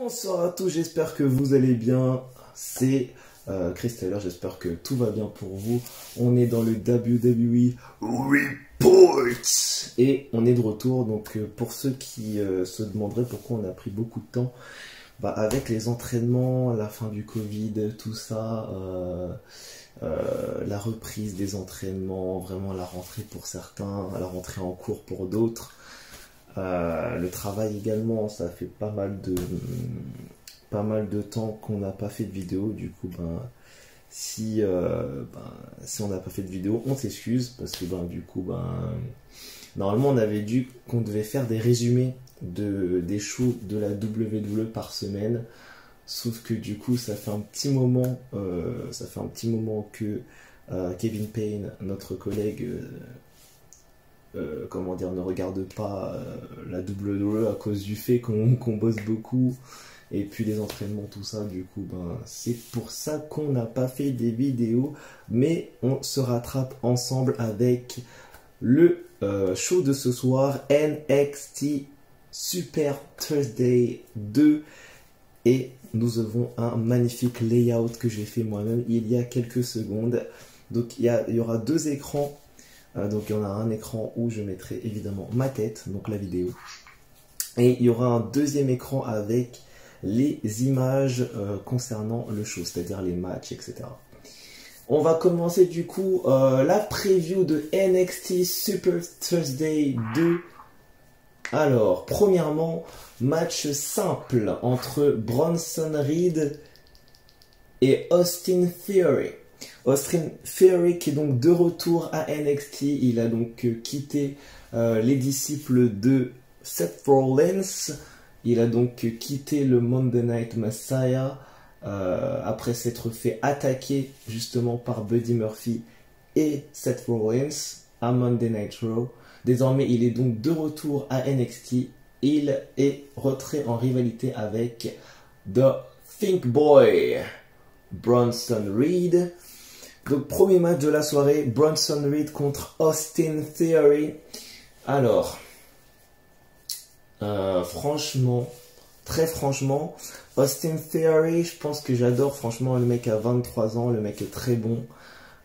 Bonsoir à tous, j'espère que vous allez bien. C'est Chris Taylor, j'espère que tout va bien pour vous. On est dans le WWE Report et on est de retour. Donc pour ceux qui se demanderaient pourquoi on a pris beaucoup de temps, avec les entraînements, la fin du Covid, tout ça, la reprise des entraînements, vraiment la rentrée pour certains, la rentrée en cours pour d'autres. Le travail également, ça fait pas mal de temps qu'on n'a pas fait de vidéo. Du coup, si on n'a pas fait de vidéo, on s'excuse parce que normalement on avait dit qu'on devait faire des résumés des shows de la WWE par semaine. Sauf que du coup, ça fait un petit moment que Kevin Payne, notre collègue, ne regarde pas la WWE à cause du fait qu'on bosse beaucoup et puis les entraînements, tout ça. Du coup, c'est pour ça qu'on n'a pas fait des vidéos, mais on se rattrape ensemble avec le show de ce soir, NXT Super Tuesday 2, et nous avons un magnifique layout que j'ai fait moi-même il y a quelques secondes. Donc il y aura deux écrans. Donc il y en a un écran où je mettrai évidemment ma tête, donc la vidéo. Et il y aura un deuxième écran avec les images concernant le show, c'est-à-dire les matchs, etc. On va commencer du coup la preview de NXT Super Tuesday 2. Alors, premièrement, match simple entre Bronson Reed et Austin Theory. Austin Theory qui est donc de retour à NXT. Il a donc quitté les disciples de Seth Rollins. Il a donc quitté le Monday Night Messiah après s'être fait attaquer justement par Buddy Murphy et Seth Rollins à Monday Night Raw. Désormais, il est donc de retour à NXT. Il est rentré en rivalité avec The Think Boy, Bronson Reed. Donc, premier match de la soirée, Bronson Reed contre Austin Theory. Alors, très franchement, Austin Theory, je pense que j'adore. Franchement, le mec a 23 ans, le mec est très bon.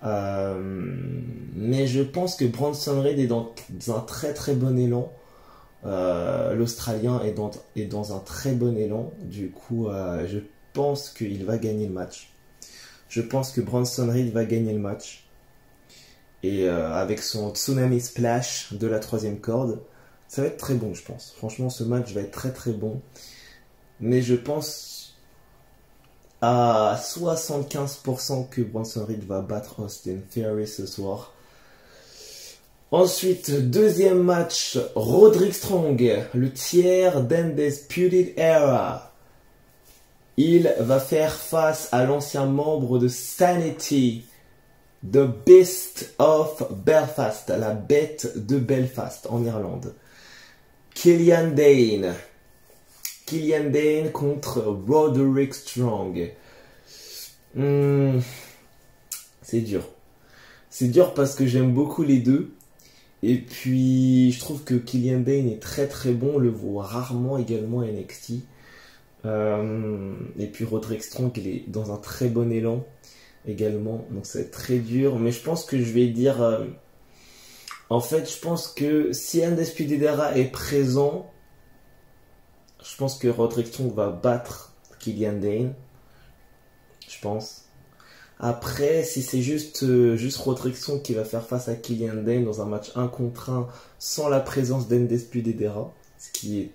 Mais je pense que Bronson Reed est dans un très très bon élan. L'Australien est dans un très bon élan. Du coup, je pense qu'il va gagner le match. Je pense que Bronson Reed va gagner le match. Et avec son Tsunami Splash de la 3e corde, ça va être très bon, je pense. Franchement, ce match va être très très bon. Mais je pense à 75% que Bronson Reed va battre Austin Theory ce soir. Ensuite, deuxième match, Roderick Strong, le tiers d'Undisputed Era. Il va faire face à l'ancien membre de Sanity, The Beast of Belfast, la bête de Belfast en Irlande. Killian Dane. Killian Dane contre Roderick Strong. C'est dur. C'est dur parce que j'aime beaucoup les deux. Et puis, je trouve que Killian Dane est très très bon. On le voit rarement également à NXT. Et puis Roderick Strong, il est dans un très bon élan également. Donc ça va être très dur. Mais je pense que je vais dire... en fait, je pense que si Undisputed Era est présent, je pense que Roderick Strong va battre Killian Dane. Je pense. Après, si c'est juste Roderick Strong qui va faire face à Killian Dane dans un match 1 contre 1 sans la présence d'Undisputed Era, ce qui est,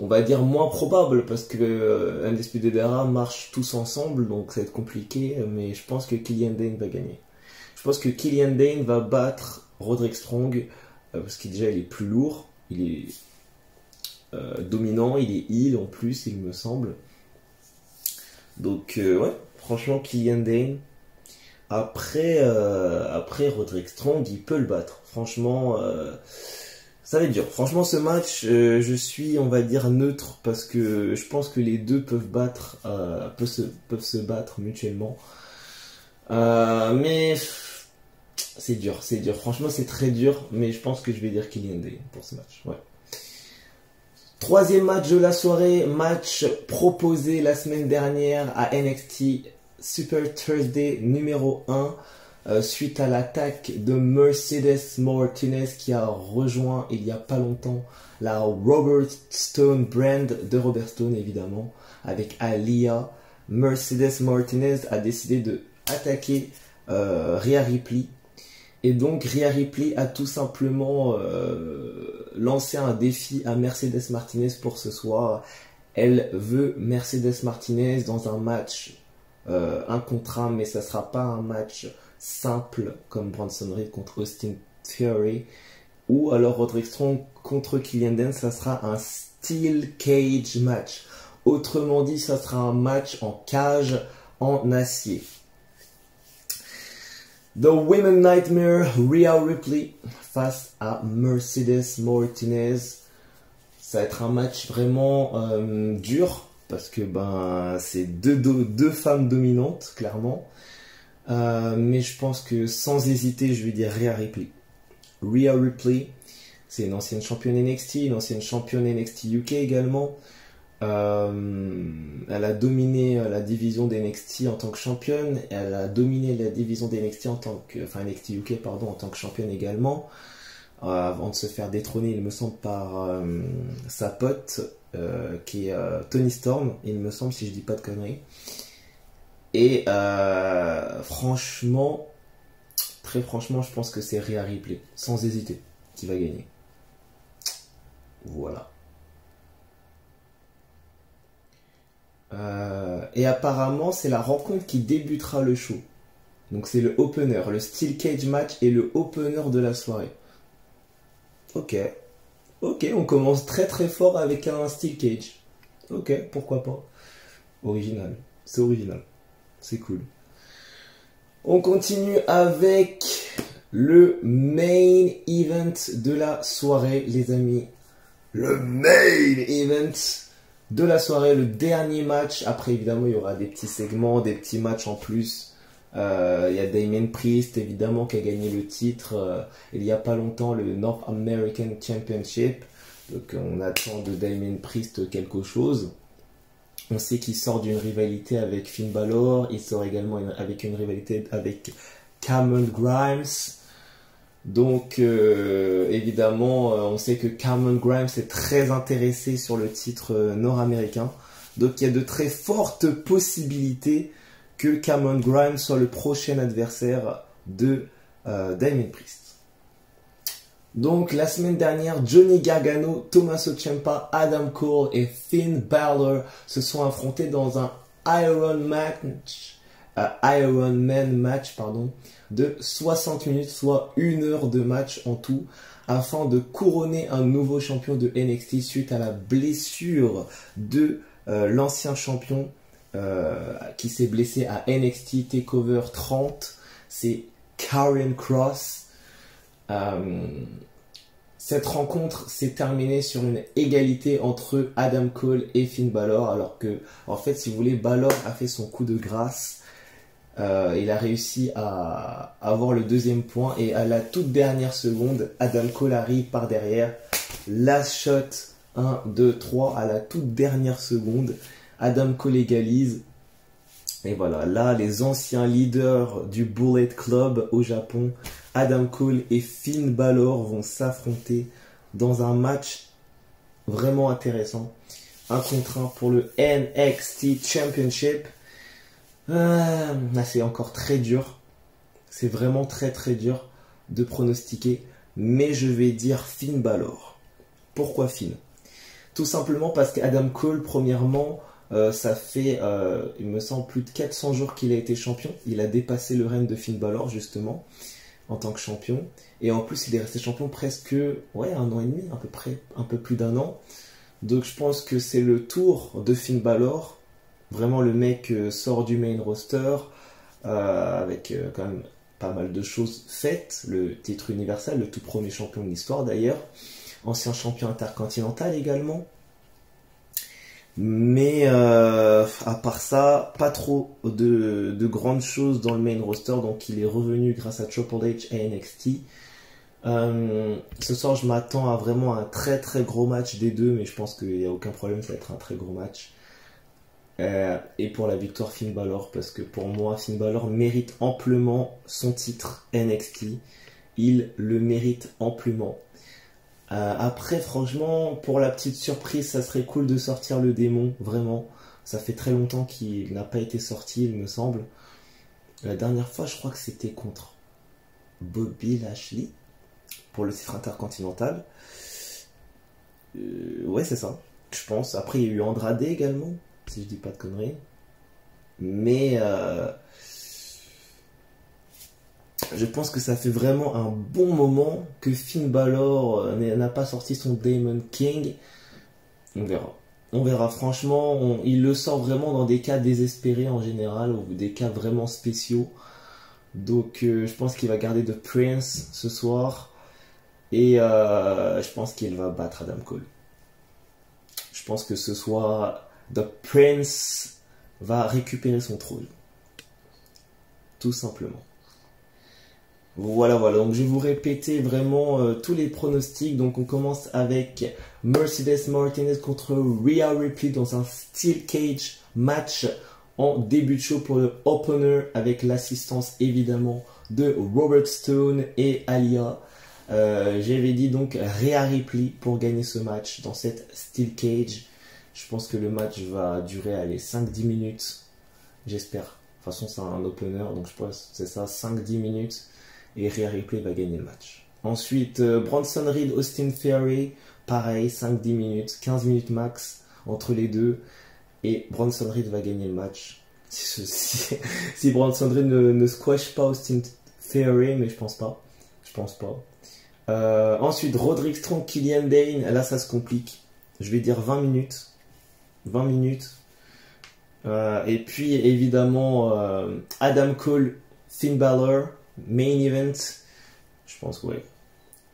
on va dire, moins probable parce que Undisputed Era marche tous ensemble, donc ça va être compliqué, mais je pense que Killian Dane va gagner. Je pense que Killian Dane va battre Roderick Strong parce qu'il est plus lourd, il est dominant, il est heel en plus, il me semble. Donc ouais, franchement Killian Dane. Après Roderick Strong, il peut le battre. Franchement, ça va être dur. Franchement, ce match, je suis, on va dire, neutre parce que je pense que les deux peuvent peuvent se battre mutuellement. Mais c'est dur. Franchement, c'est très dur, mais je pense que je vais dire Killian Dane pour ce match. Ouais. Troisième match de la soirée, match proposé la semaine dernière à NXT Super Thursday numéro 1. Suite à l'attaque de Mercedes Martinez qui a rejoint il n'y a pas longtemps la Robert Stone brand de Robert Stone évidemment avec Aliyah. Mercedes Martinez a décidé de attaquer Rhea Ripley et donc Rhea Ripley a tout simplement lancé un défi à Mercedes Martinez pour ce soir. Elle veut Mercedes Martinez dans un match un contre un, mais ça sera pas un match simple comme Bronson Reed contre Austin Theory ou alors Roderick Strong contre Killian Dane. Ça sera un Steel Cage match, autrement dit ça sera un match en cage en acier. The Women Nightmare, Rhea Ripley face à Mercedes Martinez. Ça va être un match vraiment dur parce que c'est deux femmes dominantes clairement. Mais je pense que sans hésiter, je vais dire Rhea Ripley. Rhea Ripley, c'est une ancienne championne NXT, une ancienne championne NXT UK également. Elle a dominé la division d'NXT en tant que championne. Elle a dominé la division d'NXT NXT UK en tant que championne également. Avant de se faire détrôner, il me semble, par sa pote qui est Toni Storm, il me semble, si je dis pas de conneries. Et franchement, très franchement, je pense que c'est Rhea Ripley, sans hésiter, qui va gagner. Voilà. Et apparemment, c'est la rencontre qui débutera le show. Donc c'est le opener, le Steel Cage match est le opener de la soirée. Ok, on commence très très fort avec un Steel Cage. Ok, pourquoi pas. Original, c'est original. C'est cool. On continue avec le main event de la soirée, les amis. Le main event de la soirée, le dernier match. Après, évidemment, il y aura des petits segments, des petits matchs en plus. Il y a Damien Priest, évidemment, qui a gagné le titre il n'y a pas longtemps, le North American Championship. Donc, on attend de Damien Priest quelque chose. On sait qu'il sort d'une rivalité avec Finn Balor. Il sort également avec une rivalité avec Cameron Grimes. Donc, évidemment, on sait que Cameron Grimes est très intéressé sur le titre nord-américain. Donc, il y a de très fortes possibilités que Cameron Grimes soit le prochain adversaire de Damien Priest. Donc, la semaine dernière, Johnny Gargano, Tommaso Ciampa, Adam Cole et Finn Balor se sont affrontés dans un Iron Man match de 60 minutes, soit 1 heure de match en tout, afin de couronner un nouveau champion de NXT suite à la blessure de l'ancien champion qui s'est blessé à NXT TakeOver 30. C'est Karrion Kross. Cette rencontre s'est terminée sur une égalité entre Adam Cole et Finn Balor, alors que, en fait, si vous voulez, Balor a fait son coup de grâce. Il a réussi à avoir le deuxième point et à la toute dernière seconde, Adam Cole arrive par derrière. Last shot, 1, 2, 3, à la toute dernière seconde, Adam Cole égalise. Et voilà, là, les anciens leaders du Bullet Club au Japon, Adam Cole et Finn Balor, vont s'affronter dans un match vraiment intéressant. 1 contre 1 pour le NXT Championship. C'est encore très dur. C'est vraiment très très dur de pronostiquer. Mais je vais dire Finn Balor. Pourquoi Finn? Tout simplement parce qu'Adam Cole, premièrement, ça fait, il me semble, plus de 400 jours qu'il a été champion. Il a dépassé le règne de Finn Balor, justement, en tant que champion. Et en plus, il est resté champion presque 1 an et demi, à peu près, un peu plus d'1 an. Donc je pense que c'est le tour de Finn Balor. Vraiment, le mec sort du main roster avec quand même pas mal de choses faites. Le titre universel, le tout premier champion de l'histoire d'ailleurs. Ancien champion intercontinental également. Mais à part ça, pas trop de grandes choses dans le main roster. Donc il est revenu grâce à Triple H et NXT. Ce soir, je m'attends à vraiment un très très gros match des deux, mais je pense qu'il n'y a aucun problème, ça va être un très gros match. Et pour la victoire, Finn Balor, parce que pour moi, Finn Balor mérite amplement son titre NXT. Il le mérite amplement. Après, franchement, pour la petite surprise, ça serait cool de sortir le démon, vraiment. Ça fait très longtemps qu'il n'a pas été sorti, il me semble. La dernière fois, je crois que c'était contre Bobby Lashley pour le titre intercontinental. Ouais, c'est ça, je pense. Après, il y a eu Andrade également, si je dis pas de conneries. Mais je pense que ça fait vraiment un bon moment que Finn Balor n'a pas sorti son Demon King. On verra. On verra, franchement, il le sort vraiment dans des cas désespérés en général, ou des cas vraiment spéciaux. Donc je pense qu'il va garder The Prince ce soir. Et je pense qu'il va battre Adam Cole. Je pense que ce soir, The Prince va récupérer son trône. Tout simplement. Voilà, donc je vais vous répéter vraiment tous les pronostics. Donc on commence avec Mercedes Martinez contre Rhea Ripley dans un Steel Cage match en début de show pour le opener, avec l'assistance évidemment de Robert Stone et Aliyah. J'avais dit donc Rhea Ripley pour gagner ce match dans cette Steel Cage. Je pense que le match va durer 5-10 minutes, j'espère. De toute façon c'est un opener, donc je pense que c'est ça, 5-10 minutes. Et Rhea Ripley va gagner le match. Ensuite, Bronson Reed, Austin Theory, pareil, 5-10 minutes, 15 minutes max entre les deux. Et Bronson Reed va gagner le match. Si Bronson Reed ne squash pas Austin Theory, mais je pense pas. Ensuite, Roderick Strong, Killian Dane, là ça se complique. Je vais dire 20 minutes. 20 minutes. Et puis évidemment, Adam Cole, Finn Balor. Main event, je pense, ouais,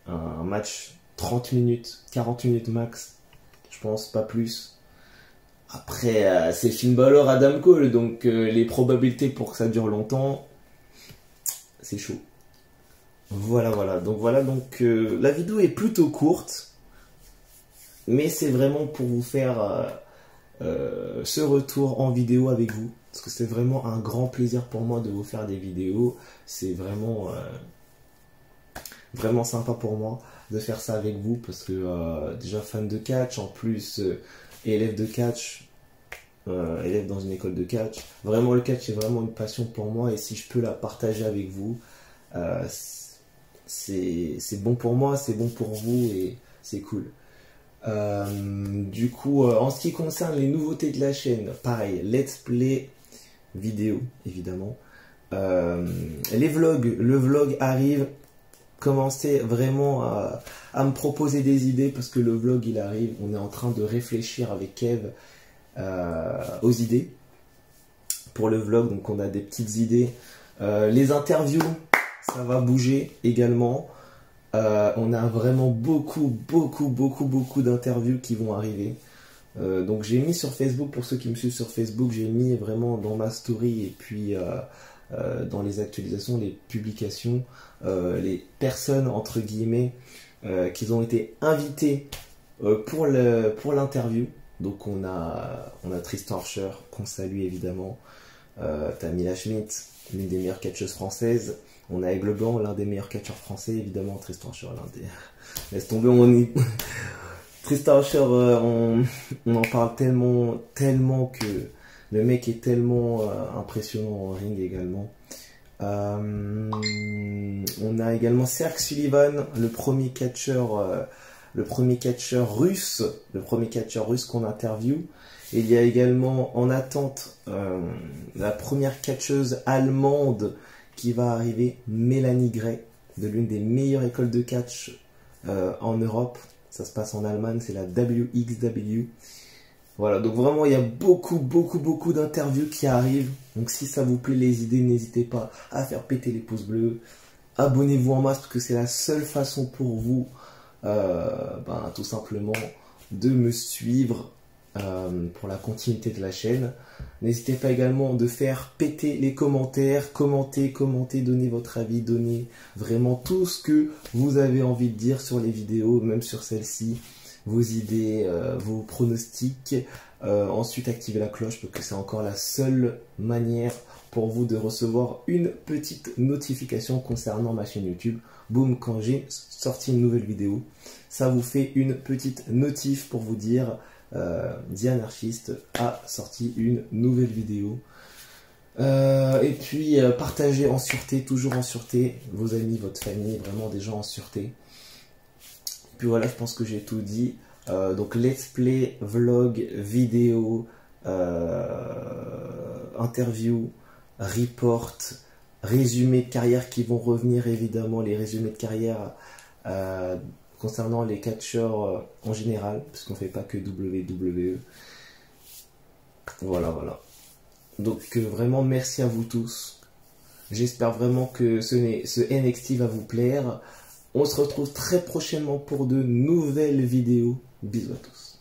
un match 30 minutes, 40 minutes max, je pense, pas plus. Après, c'est Finn Balor, Adam Cole, donc les probabilités pour que ça dure longtemps, c'est chaud. Voilà, donc la vidéo est plutôt courte, mais c'est vraiment pour vous faire ce retour en vidéo avec vous. Parce que c'est vraiment un grand plaisir pour moi de vous faire des vidéos. C'est vraiment vraiment sympa pour moi de faire ça avec vous. Parce que déjà fan de catch, en plus élève de catch, élève dans une école de catch. Vraiment le catch est vraiment une passion pour moi. Et si je peux la partager avec vous, c'est bon pour moi, c'est bon pour vous et c'est cool. Du coup, en ce qui concerne les nouveautés de la chaîne, pareil, let's play vidéo évidemment, les vlogs, le vlog arrive. Commencez vraiment à me proposer des idées parce que le vlog il arrive. On est en train de réfléchir avec Kev aux idées pour le vlog, donc on a des petites idées. Les interviews, ça va bouger également. On a vraiment beaucoup d'interviews qui vont arriver. Donc j'ai mis sur Facebook, pour ceux qui me suivent sur Facebook, j'ai mis vraiment dans ma story et puis dans les actualisations, les publications, les personnes entre guillemets qui ont été invitées pour l'interview. Donc on a Tristan Archer qu'on salue évidemment, Tamila Schmidt, l'une des meilleures catcheuses françaises. On a Aigle Blanc, l'un des meilleurs catcheurs français évidemment. Tristan Archer, l'un des... Laisse tomber, Tristan Archer, on en parle tellement que le mec est tellement impressionnant en ring également. On a également Serge Sullivan, le premier catcheur russe qu'on interview. Et il y a également en attente la première catcheuse allemande qui va arriver, Mélanie Gray, de l'une des meilleures écoles de catch en Europe. Ça se passe en Allemagne, c'est la WXW. Voilà, donc vraiment il y a beaucoup d'interviews qui arrivent. Donc si ça vous plaît les idées, n'hésitez pas à faire péter les pouces bleus. Abonnez-vous en masse parce que c'est la seule façon pour vous tout simplement de me suivre pour la continuité de la chaîne. N'hésitez pas également de faire péter les commentaires, commentez, donnez votre avis, donnez vraiment tout ce que vous avez envie de dire sur les vidéos, même sur celle-ci, vos idées, vos pronostics. Ensuite, activez la cloche parce que c'est encore la seule manière pour vous de recevoir une petite notification concernant ma chaîne YouTube. Boum, quand j'ai sorti une nouvelle vidéo, ça vous fait une petite notif pour vous dire The Anarchist a sorti une nouvelle vidéo. Et puis partagez en sûreté, toujours en sûreté, vos amis, votre famille, vraiment des gens en sûreté. Et puis voilà, je pense que j'ai tout dit. Donc let's play, vlog, vidéo, interview, report, résumé de carrière qui vont revenir évidemment, les résumés de carrière concernant les catcheurs en général, parce qu'on fait pas que WWE. Voilà, voilà. Donc vraiment merci à vous tous. J'espère vraiment que ce NXT va vous plaire. On se retrouve très prochainement pour de nouvelles vidéos. Bisous à tous.